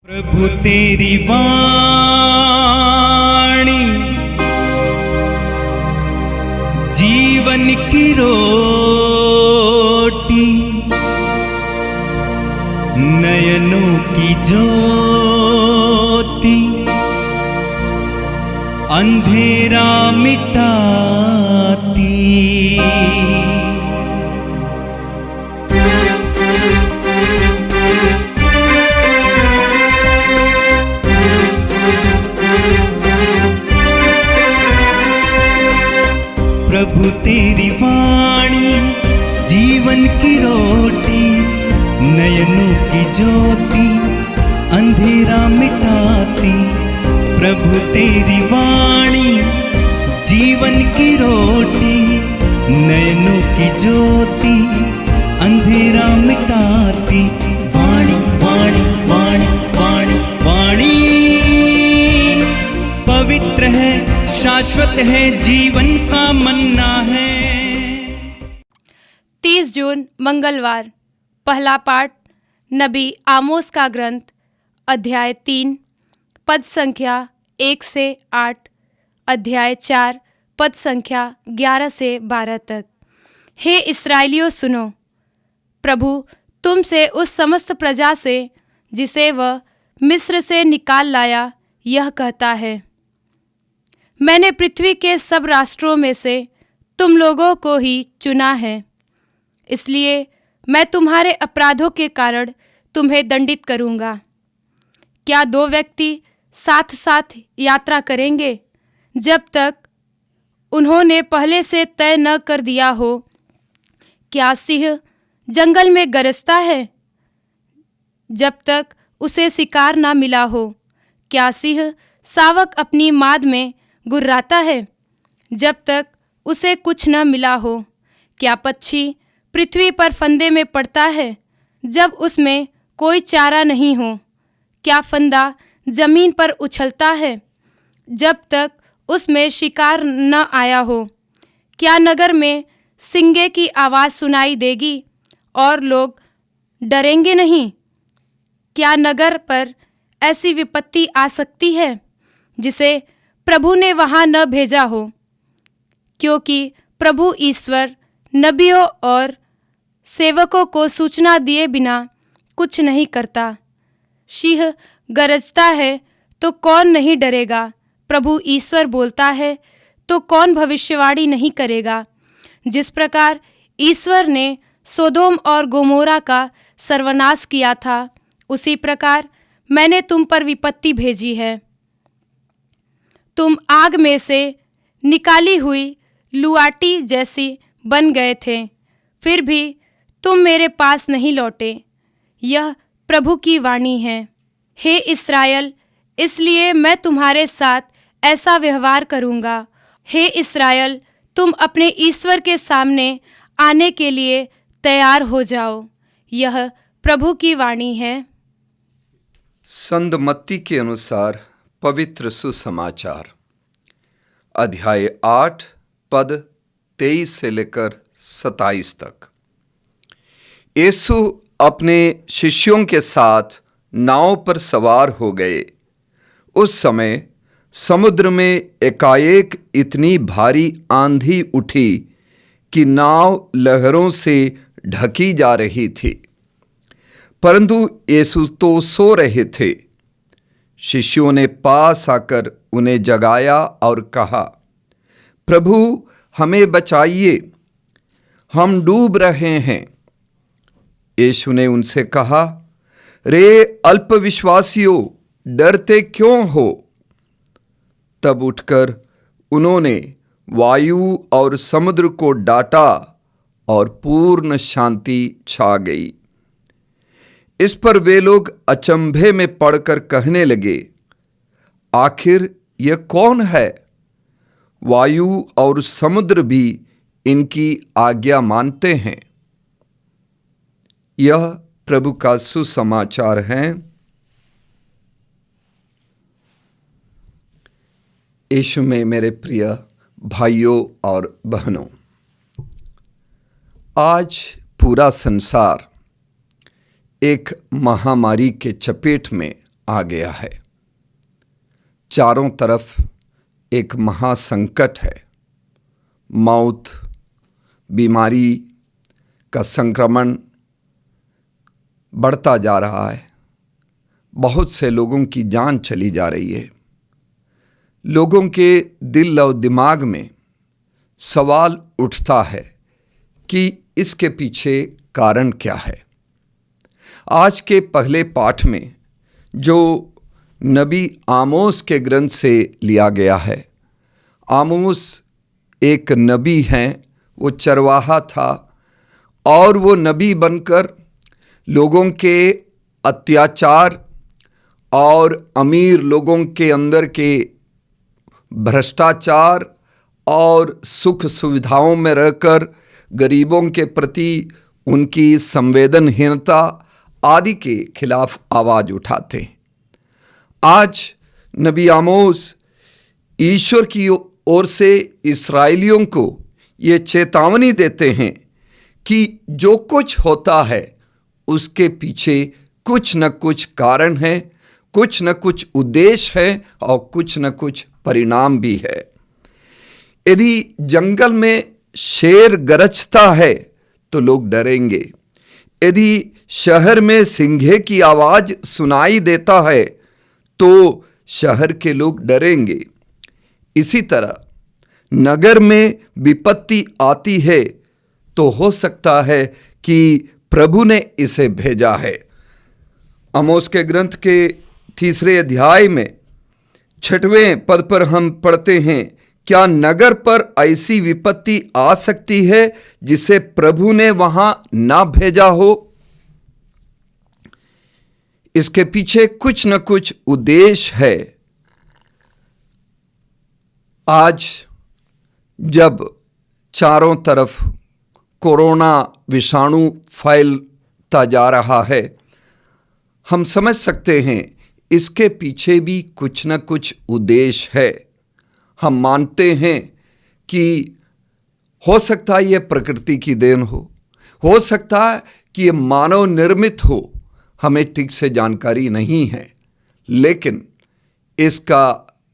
प्रभु तेरी वाणी जीवन की रोटी, नयनों की ज्योति, अंधेरा मिटाती। प्रभु तेरी वाणी जीवन की रोटी, नयनों की ज्योति, अंधेरा मिटाती। प्रभु तेरी वाणी जीवन की रोटी, नयनों की ज्योति, अंधेरा मिटाती। वाणी वाणी वाणी वाणी वाणी पवित्र है, शाश्वत है, जीवन का मन्ना है। 30 जून मंगलवार। पहला पाठ नबी आमोस का ग्रंथ, अध्याय 3, पद संख्या 1 से 8, अध्याय 4, पद संख्या 11 से 12 तक। हे इस्राएलियों सुनो, प्रभु तुमसे उस समस्त प्रजा से जिसे वह मिस्र से निकाल लाया यह कहता है, मैंने पृथ्वी के सब राष्ट्रों में से तुम लोगों को ही चुना है, इसलिए मैं तुम्हारे अपराधों के कारण तुम्हें दंडित करूँगा। क्या 2 व्यक्ति साथ साथ यात्रा करेंगे जब तक उन्होंने पहले से तय न कर दिया हो? क्या सिंह जंगल में गरजता है जब तक उसे शिकार न मिला हो? क्या सिंह शावक अपनी माद में गुर्राता है जब तक उसे कुछ न मिला हो? क्या पक्षी पृथ्वी पर फंदे में पड़ता है जब उसमें कोई चारा नहीं हो? क्या फंदा जमीन पर उछलता है जब तक उसमें शिकार न आया हो? क्या नगर में सिंगे की आवाज़ सुनाई देगी और लोग डरेंगे नहीं? क्या नगर पर ऐसी विपत्ति आ सकती है जिसे प्रभु ने वहाँ न भेजा हो? क्योंकि प्रभु ईश्वर नबियों और सेवकों को सूचना दिए बिना कुछ नहीं करता। सिंह गरजता है तो कौन नहीं डरेगा? प्रभु ईश्वर बोलता है तो कौन भविष्यवाणी नहीं करेगा? जिस प्रकार ईश्वर ने सोदोम और गोमोरा का सर्वनाश किया था, उसी प्रकार मैंने तुम पर विपत्ति भेजी है। तुम आग में से निकाली हुई लुआटी जैसी बन गए थे, फिर भी तुम मेरे पास नहीं लौटे। यह प्रभु की वाणी है। हे इस्राएल, इसलिए मैं तुम्हारे साथ ऐसा व्यवहार करूँगा। हे इस्राएल, तुम अपने ईश्वर के सामने आने के लिए तैयार हो जाओ। यह प्रभु की वाणी है। संत मत्ती के अनुसार पवित्र सुसमाचार, अध्याय 8, पद 23 से लेकर 27 तक। यीशु अपने शिष्यों के साथ नाव पर सवार हो गए। उस समय समुद्र में एकाएक इतनी भारी आंधी उठी कि नाव लहरों से ढकी जा रही थी, परंतु यीशु तो सो रहे थे। शिष्यों ने पास आकर उन्हें जगाया और कहा, प्रभु हमें बचाइए, हम डूब रहे हैं। यीशु ने उनसे कहा, रे अल्पविश्वासियों, डरते क्यों हो? तब उठकर उन्होंने वायु और समुद्र को डांटा और पूर्ण शांति छा गई। इस पर वे लोग अचंभे में पड़कर कहने लगे, आखिर यह कौन है? वायु और समुद्र भी इनकी आज्ञा मानते हैं। यह प्रभु का सुसमाचार है। यीशु में मेरे प्रिय भाइयों और बहनों, आज पूरा संसार एक महामारी के चपेट में आ गया है। चारों तरफ एक महासंकट है। मौत, बीमारी का संक्रमण बढ़ता जा रहा है। बहुत से लोगों की जान चली जा रही है। लोगों के दिल और दिमाग में सवाल उठता है कि इसके पीछे कारण क्या है। आज के पहले पाठ में जो नबी आमोस के ग्रंथ से लिया गया है, आमोस एक नबी हैं, वो चरवाहा था और वो नबी बनकर लोगों के अत्याचार और अमीर लोगों के अंदर के भ्रष्टाचार और सुख सुविधाओं में रहकर गरीबों के प्रति उनकी संवेदनहीनता आदि के खिलाफ आवाज़ उठाते हैं। आज नबी आमोस ईश्वर की ओर से इस्राएलियों को ये चेतावनी देते हैं कि जो कुछ होता है उसके पीछे कुछ न कुछ कारण है, कुछ न कुछ उद्देश्य है और कुछ न कुछ परिणाम भी है। यदि जंगल में शेर गरजता है तो लोग डरेंगे। यदि शहर में सिंघे की आवाज़ सुनाई देता है तो शहर के लोग डरेंगे। इसी तरह नगर में विपत्ति आती है तो हो सकता है कि प्रभु ने इसे भेजा है। आमोस के ग्रंथ के 3 अध्याय में 6वें पद पर हम पढ़ते हैं, क्या नगर पर ऐसी विपत्ति आ सकती है जिसे प्रभु ने वहां ना भेजा हो? इसके पीछे कुछ न कुछ उद्देश्य है। आज जब चारों तरफ कोरोना विषाणु फैलता जा रहा है, हम समझ सकते हैं इसके पीछे भी कुछ न कुछ उद्देश्य है। हम मानते हैं कि हो सकता है ये प्रकृति की देन हो सकता है कि ये मानव निर्मित हो, हमें ठीक से जानकारी नहीं है, लेकिन इसका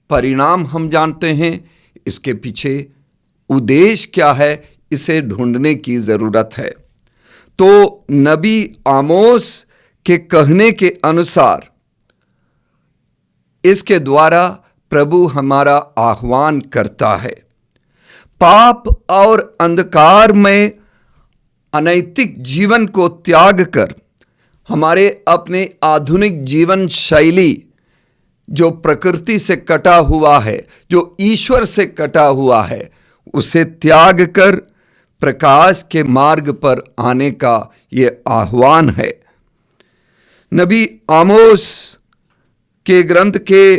परिणाम हम जानते हैं। इसके पीछे उद्देश्य क्या है, इसे ढूंढने की ज़रूरत है। तो नबी आमोस के कहने के अनुसार इसके द्वारा प्रभु हमारा आह्वान करता है। पाप और अंधकार में अनैतिक जीवन को त्याग कर हमारे अपने आधुनिक जीवन शैली जो प्रकृति से कटा हुआ है, जो ईश्वर से कटा हुआ है, उसे त्याग कर प्रकाश के मार्ग पर आने का ये आह्वान है। नबी आमोस के ग्रंथ के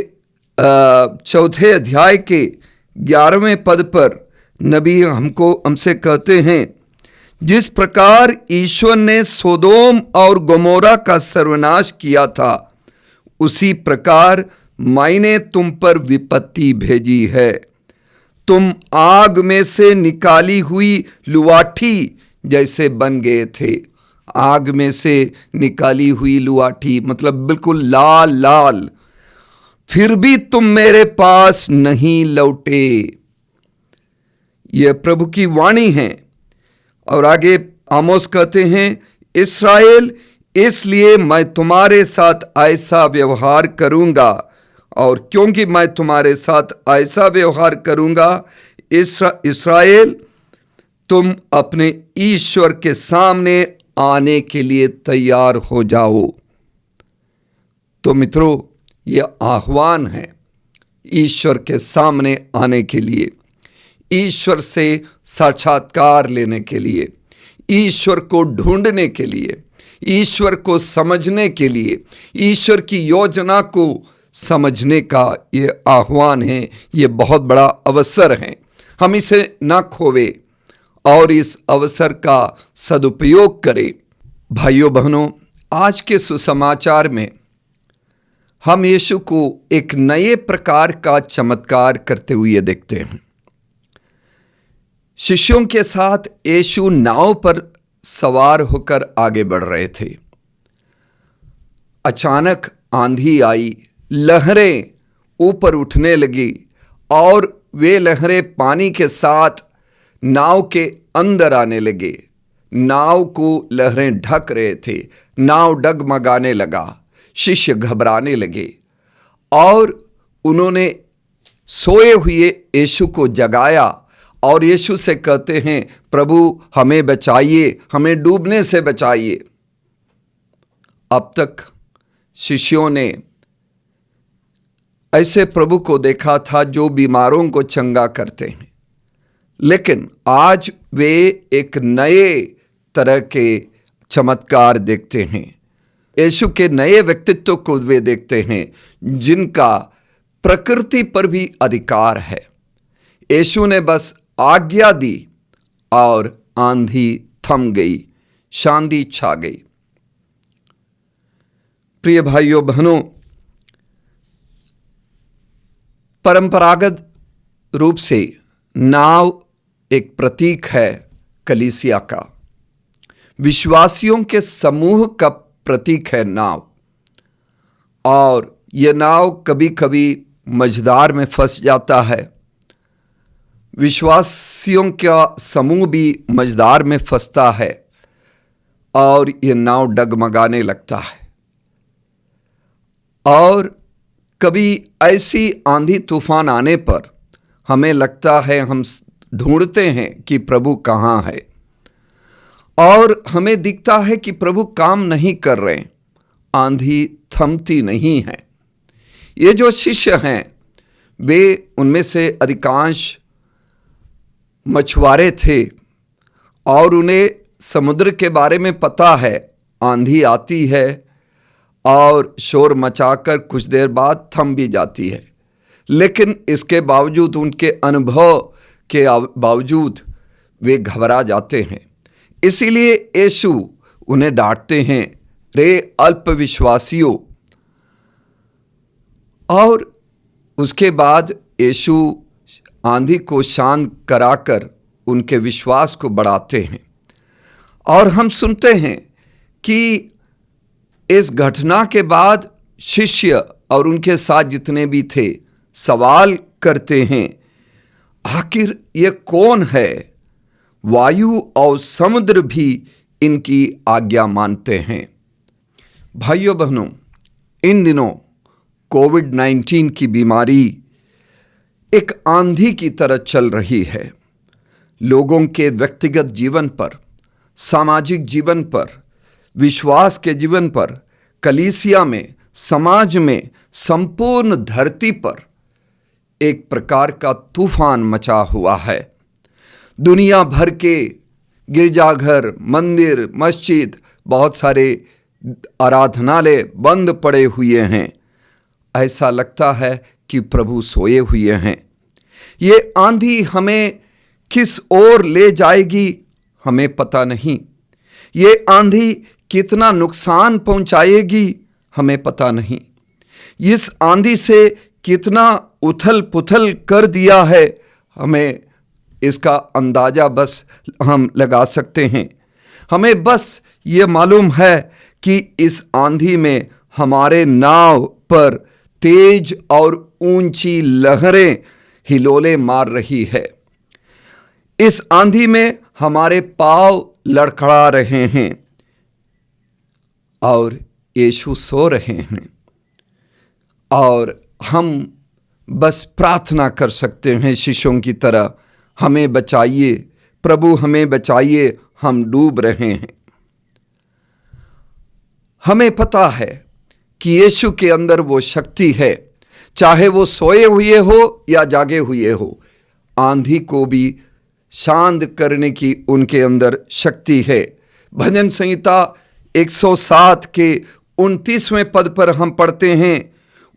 4 अध्याय के 11वें पद पर नबी हमसे कहते हैं, जिस प्रकार ईश्वर ने सोदोम और गोमोरा का सर्वनाश किया था, उसी प्रकार मैंने तुम पर विपत्ति भेजी है। तुम आग में से निकाली हुई लुआठी जैसे बन गए थे। आग में से निकाली हुई लुआठी मतलब बिल्कुल लाल लाल, फिर भी तुम मेरे पास नहीं लौटे। यह प्रभु की वाणी है। और आगे आमोस कहते हैं, इस्राएल, इसलिए मैं तुम्हारे साथ ऐसा व्यवहार करूंगा। और क्योंकि मैं तुम्हारे साथ ऐसा व्यवहार करूंगा, इस्राएल, तुम अपने ईश्वर के सामने आने के लिए तैयार हो जाओ। तो मित्रों, यह आह्वान है ईश्वर के सामने आने के लिए, ईश्वर से साक्षात्कार लेने के लिए, ईश्वर को ढूंढने के लिए, ईश्वर को समझने के लिए, ईश्वर की योजना को समझने का ये आह्वान है। ये बहुत बड़ा अवसर है। हम इसे ना खोवे और इस अवसर का सदुपयोग करें। भाइयों बहनों, आज के सुसमाचार में हम यीशु को एक नए प्रकार का चमत्कार करते हुए देखते हैं। शिष्यों के साथ यीशु नाव पर सवार होकर आगे बढ़ रहे थे। अचानक आंधी आई, लहरें ऊपर उठने लगी और वे लहरें पानी के साथ नाव के अंदर आने लगे। नाव को लहरें ढक रहे थे, नाव डगमगाने लगा, शिष्य घबराने लगे और उन्होंने सोए हुए यीशु को जगाया और यीशु से कहते हैं, प्रभु हमें बचाइए, हमें डूबने से बचाइए। अब तक शिष्यों ने ऐसे प्रभु को देखा था जो बीमारों को चंगा करते हैं, लेकिन आज वे एक नए तरह के चमत्कार देखते हैं। यीशु के नए व्यक्तित्व को वे देखते हैं जिनका प्रकृति पर भी अधिकार है। यीशु ने बस आज्ञा दी और आंधी थम गई, शांति छा गई। प्रिय भाइयों बहनों, परंपरागत रूप से नाव एक प्रतीक है कलीसिया का, विश्वासियों के समूह का प्रतीक है नाव। और यह नाव कभी कभी मझधार में फंस जाता है, विश्वासियों का समूह भी मझधार में फंसता है और यह नाव डगमगाने लगता है। और कभी ऐसी आंधी तूफान आने पर हमें लगता है, हम ढूंढते हैं कि प्रभु कहाँ है, और हमें दिखता है कि प्रभु काम नहीं कर रहे, आंधी थमती नहीं है। ये जो शिष्य हैं वे उनमें से अधिकांश मछुआरे थे और उन्हें समुद्र के बारे में पता है, आंधी आती है और शोर मचाकर कुछ देर बाद थम भी जाती है, लेकिन इसके बावजूद, उनके अनुभव के बावजूद वे घबरा जाते हैं। इसीलिए यीशु उन्हें डांटते हैं, रे अल्पविश्वासियों। और उसके बाद यीशु आंधी को शांत कराकर उनके विश्वास को बढ़ाते हैं। और हम सुनते हैं कि इस घटना के बाद शिष्य और उनके साथ जितने भी थे सवाल करते हैं, आखिर ये कौन है? वायु और समुद्र भी इनकी आज्ञा मानते हैं। भाइयों बहनों, इन दिनों कोविड-19 की बीमारी एक आंधी की तरह चल रही है। लोगों के व्यक्तिगत जीवन पर, सामाजिक जीवन पर, विश्वास के जीवन पर, कलीसिया में, समाज में, संपूर्ण धरती पर एक प्रकार का तूफान मचा हुआ है। दुनिया भर के गिरजाघर, मंदिर, मस्जिद, बहुत सारे आराधनालय बंद पड़े हुए हैं। ऐसा लगता है कि प्रभु सोए हुए हैं। ये आंधी हमें किस ओर ले जाएगी हमें पता नहीं। ये आंधी कितना नुकसान पहुंचाएगी हमें पता नहीं। इस आंधी से कितना उथल पुथल कर दिया है हमें इसका अंदाजा बस हम लगा सकते हैं। हमें बस ये मालूम है कि इस आंधी में हमारे नाव पर तेज और ऊंची लहरें हिलोले मार रही है। इस आंधी में हमारे पांव लड़खड़ा रहे हैं और यीशु सो रहे हैं, और हम बस प्रार्थना कर सकते हैं शिष्यों की तरह, हमें बचाइए प्रभु, हमें बचाइए, हम डूब रहे हैं। हमें पता है कि यीशु के अंदर वो शक्ति है, चाहे वो सोए हुए हो या जागे हुए हो, आंधी को भी शांत करने की उनके अंदर शक्ति है। भजन संहिता 107 के 29वें पद पर हम पढ़ते हैं,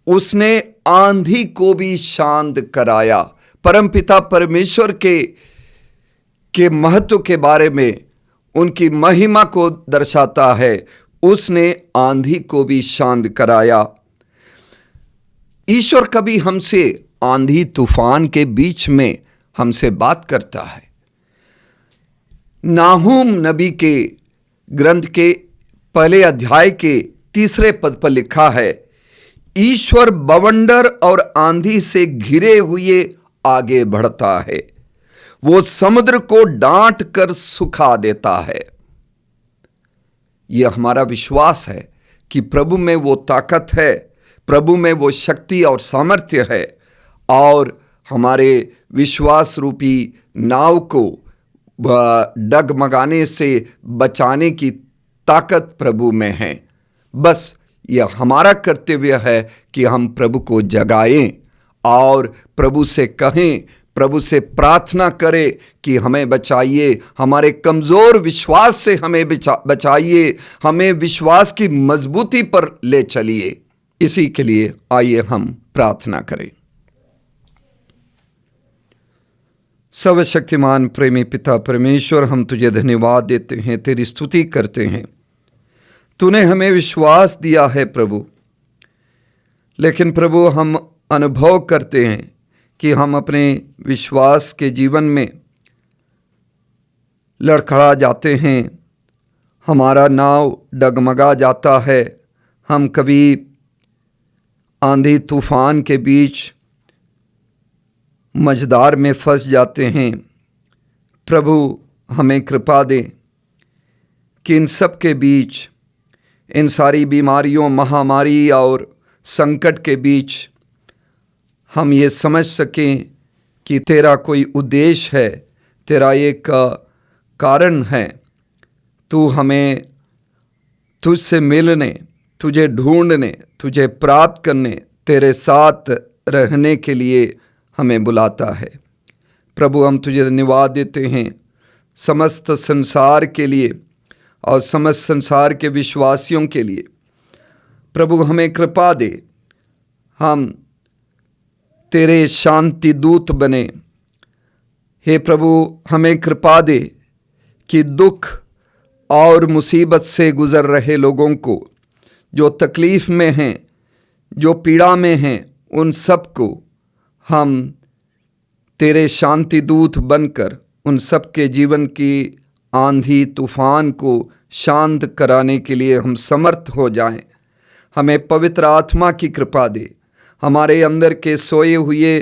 उसने आंधी को भी शांत कराया। परमपिता परमेश्वर के महत्व के बारे में, उनकी महिमा को दर्शाता है। उसने आंधी को भी शांत कराया। ईश्वर कभी हमसे आंधी तूफान के बीच में हमसे बात करता है। नाहूम नबी के ग्रंथ के पहले अध्याय के 3 पद पर लिखा है, ईश्वर बवंडर और आंधी से घिरे हुए आगे बढ़ता है। वो समुद्र को डांट कर सुखा देता है। यह हमारा विश्वास है कि प्रभु में वो ताकत है, प्रभु में वो शक्ति और सामर्थ्य है, और हमारे विश्वास रूपी नाव को डगमगाने से बचाने की ताकत प्रभु में है। बस यह हमारा कर्तव्य है कि हम प्रभु को जगाएं और प्रभु से कहें, प्रभु से प्रार्थना करें कि हमें बचाइए, हमारे कमज़ोर विश्वास से हमें बचाइए, हमें विश्वास की मजबूती पर ले चलिए। इसी के लिए आइए हम प्रार्थना करें। सर्वशक्तिमान प्रेमी पिता परमेश्वर, हम तुझे धन्यवाद देते हैं, तेरी स्तुति करते हैं। तूने हमें विश्वास दिया है प्रभु, लेकिन प्रभु हम अनुभव करते हैं कि हम अपने विश्वास के जीवन में लड़खड़ा जाते हैं, हमारा नाव डगमगा जाता है। हम कभी आंधी तूफान के बीच मझधार में फंस जाते हैं। प्रभु हमें कृपा दे कि इन सब के बीच, इन सारी बीमारियों, महामारी और संकट के बीच हम ये समझ सकें कि तेरा कोई उद्देश्य है, तेरा एक कारण है। तू हमें तुझसे मिलने, तुझे ढूंढने, तुझे प्राप्त करने, तेरे साथ रहने के लिए हमें बुलाता है। प्रभु हम तुझे धन्यवाद देते हैं समस्त संसार के लिए और समस्त संसार के विश्वासियों के लिए। प्रभु हमें कृपा दे, हम तेरे शांति दूत बने। हे प्रभु हमें कृपा दे कि दुख और मुसीबत से गुज़र रहे लोगों को, जो तकलीफ़ में हैं, जो पीड़ा में हैं, उन सब को हम तेरे शांति दूत बनकर उन सब के जीवन की आंधी तूफान को शांत कराने के लिए हम समर्थ हो जाएं। हमें पवित्र आत्मा की कृपा दे, हमारे अंदर के सोए हुए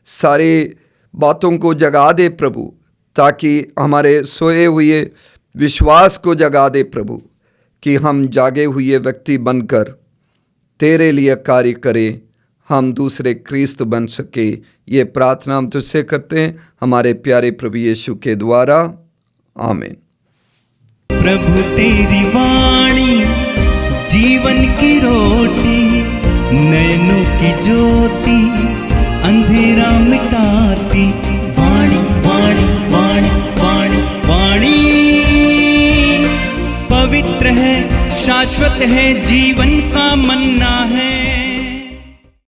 सारे बातों को जगा दे प्रभु, ताकि हमारे सोए हुए विश्वास को जगा दे प्रभु, कि हम जागे हुए व्यक्ति बनकर तेरे लिए कार्य करें, हम दूसरे ख्रीस्त बन सके। ये प्रार्थना हम तुझसे करते हैं हमारे प्यारे प्रभु यीशु के द्वारा, आमीन। प्रभु तेरी वाणी जीवन की रोटी, नयनों की ज्योति अंधेरा मिटाती। वाणी वाणी वाणी वाणी वाणी पवित्र है, शाश्वत है, जीवन का मन्ना है।